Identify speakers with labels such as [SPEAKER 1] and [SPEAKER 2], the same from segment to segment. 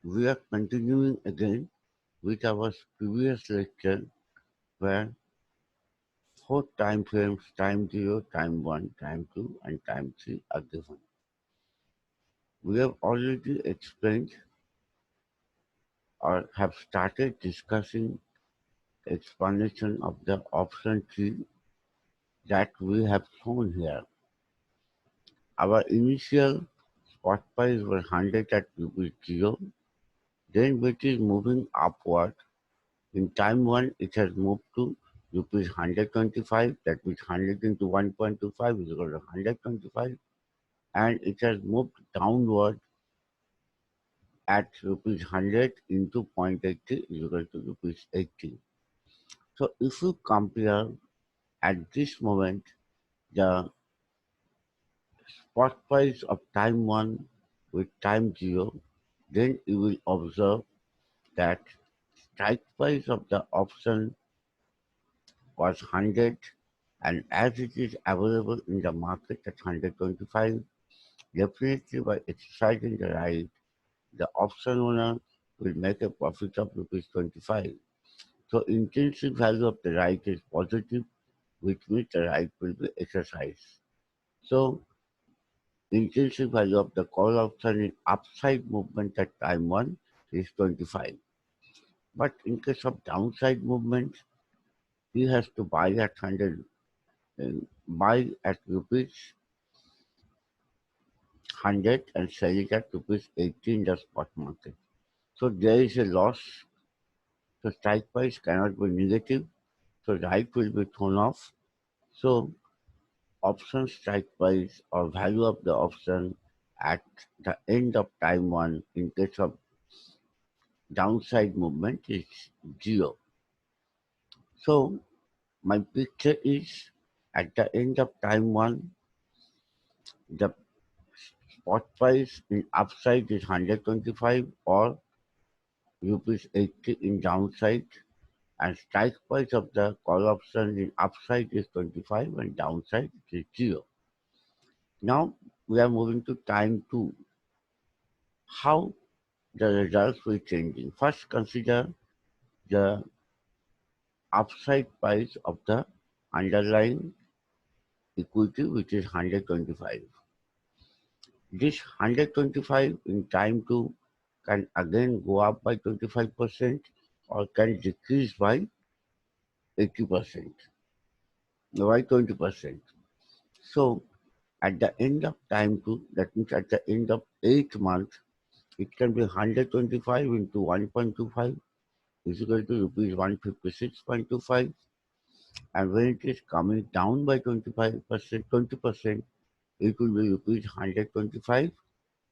[SPEAKER 1] We are continuing again with our previous lecture where four time frames, time 0, time 1, time 2 and time 3 are given. We have already explained or have started discussing explanation of the option tree that we have shown here. Our initial spot price was 100 at rupees 0, then which is moving upward. In time 1, it has moved to rupees 125, that means 100 into 1.25 is equal to 125, and it has moved downward at rupees 100 into 0.80 is equal to rupees 80. So if you compare at this moment the spot price of time 1 with time 0, then you will observe that strike price of the option was 100, and as it is available in the market at 125, definitely by exercising the right, the option owner will make a profit of rupees 25. So intrinsic value of the right is positive, which means the right will be exercised. So intrinsic value of the call option in upside movement at time 1 is 25. But in case of downside movement, he has to buy at 100, buy at rupees 100 and sell it at rupees 80 in the spot market. So there is a loss. So strike price cannot be negative. So right will be thrown off. So option strike price or value of the option at the end of time 1 in case of downside movement is 0. So my picture is at the end of time 1, the spot price in upside is 125 or rupees 80 in downside, and strike price of the call option in upside is 25 and downside is 0. Now we are moving to time 2. How the results will changing. First consider the upside price of the underlying equity, which is 125. This 125 in time 2 can again go up by 25% or can decrease by 80%, by 20%. So at the end of time 2, that means at the end of 8th month, it can be 125 into 1.25 is equal to rupees 156.25, and when it is coming down by 25%, 20%, it will be rupees 125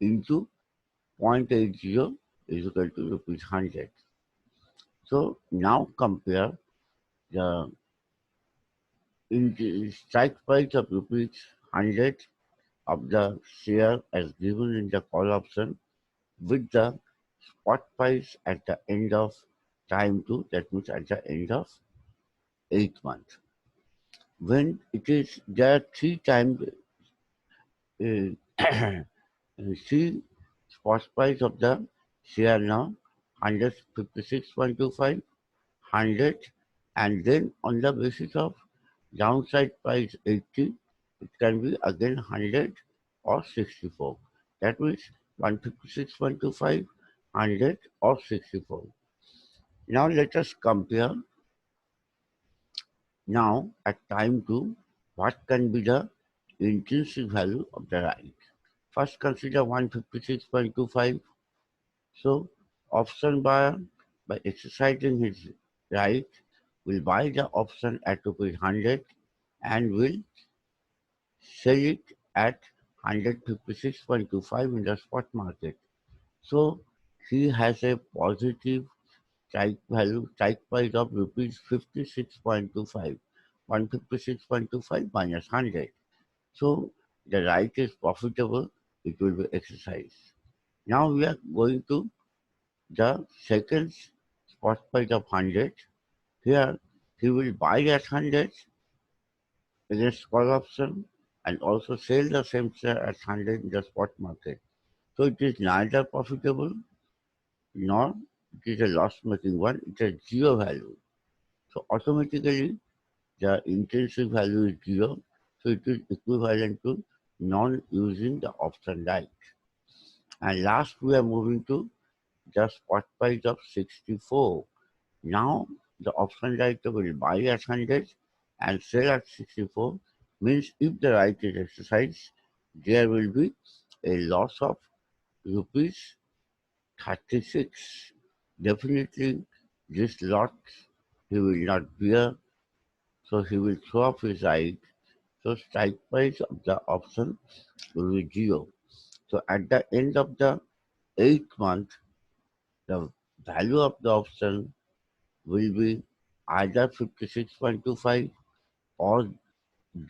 [SPEAKER 1] into 0.80 is equal to rupees 100. So now compare the in the strike price of rupees 100 of the share as given in the call option with the spot price at the end of time 2, that means at the end of 8th month. When it is there are 3 times, see spot price of the share now 156.25, 100, and then on the basis of downside price 80, it can be again 100 or 64. That means 156.25, 100 or 64. Now let us compare now at time 2 what can be the intrinsic value of the right. First consider 156.25. So option buyer by exercising his right will buy the option at rupees 100 and will sell it at 156.25 in the spot market. So he has a positive strike value, strike price of rupees 56.25, 156.25 minus 100. So the right is profitable, it will be exercised. Now we are going to the second spot price of 100. Here he will buy at 100 against call option and also sell the same share at 100 in the spot market. So it is neither profitable nor it is a loss-making one, it's a zero value. So automatically the intrinsic value is zero, so it is equivalent to non-using the option right. And last we are moving to the spot price of 64. Now the option right will buy at 100 and sell at 64, means if the right is exercised, there will be a loss of rupees 36. Definitely this lot he will not bear, so he will throw off his right. So strike price of the option will be zero. So at the end of the 8th month, the value of the option will be either 56.25 or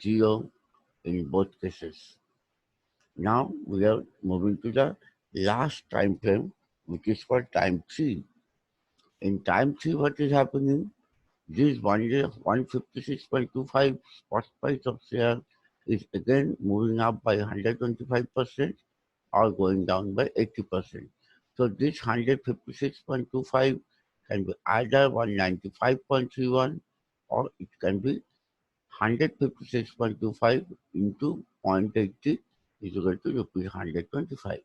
[SPEAKER 1] 0 in both cases. Now we are moving to the last time frame, which is for time 3. In time 3, what is happening? This 1 year 156.25 spot price of share is again moving up by 125% or going down by 80%. So this 156.25 can be either 195.31 or it can be 156.25 into 0.80 is equal to rupees 125.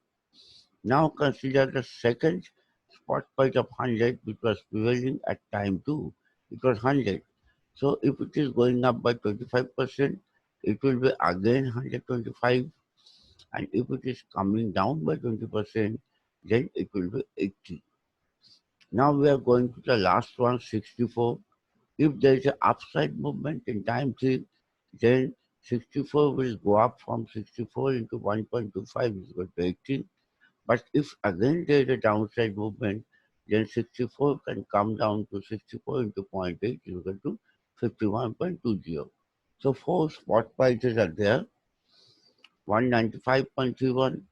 [SPEAKER 1] Now consider the second spot price of 100 which was prevailing at time 2. It was 100. So if it is going up by 25%, it will be again 125, and if it is coming down by 20%, then it will be 80. Now we are going to the last one, 64. If there is an upside movement in time 3, then 64 will go up from 64 into 1.25 is equal to 18. But if again there is a downside movement, then 64 can come down to 64 into 0.8 is equal to 51.20. So four spot prices are there: 195.31,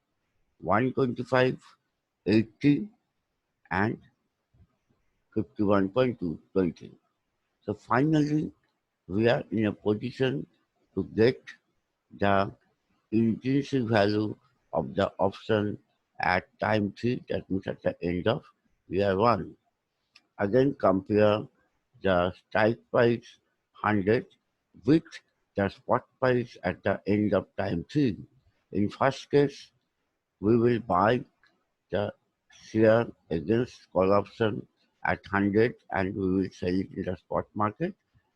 [SPEAKER 1] 125, 80, and 51.20. So finally, we are in a position to get the intrinsic value of the option at time 3, that means at the end of year 1. Again, compare the strike price 100 with the spot price at the end of time 3. In first case, we will buy the share against call option at 100 and we will sell it in the spot market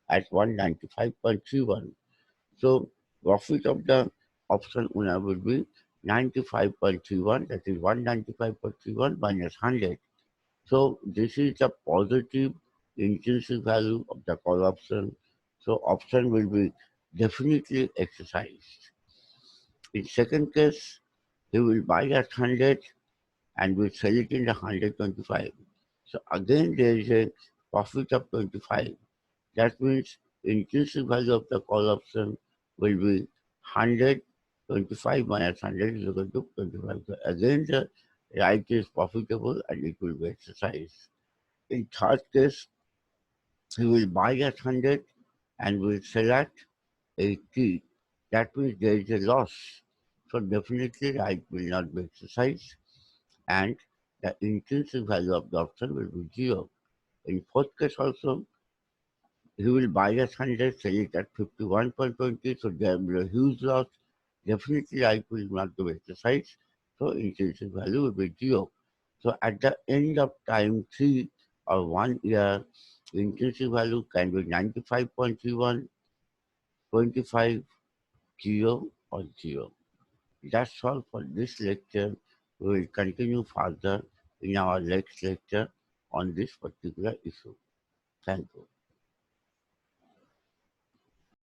[SPEAKER 1] at 195.31. So profit of the option owner will be 95.31, that is 195.31 minus 100. So this is the positive intrinsic value of the call option. So option will be definitely exercised. In second case, he will buy at 100 and will sell it in the 125. So again there is a profit of 25. That means intrinsic value of the call option will be 125 minus 100 is equal to 25. So again the right is profitable and it will be exercised. In third case, he will buy at 100 and will sell at 80. That means there is a loss. So definitely right will not be exercised and the intrinsic value of the option will be 0. In fourth case also, he will buy at 100, sell it at 51.20, so there will be a huge loss. Definitely right will not be exercised, so intrinsic value will be 0. So at the end of time 3 or 1 year, intrinsic value can be 95.31, 25, 0 or 0. That's all for this lecture. We will continue further in our next lecture on this particular issue. Thank you.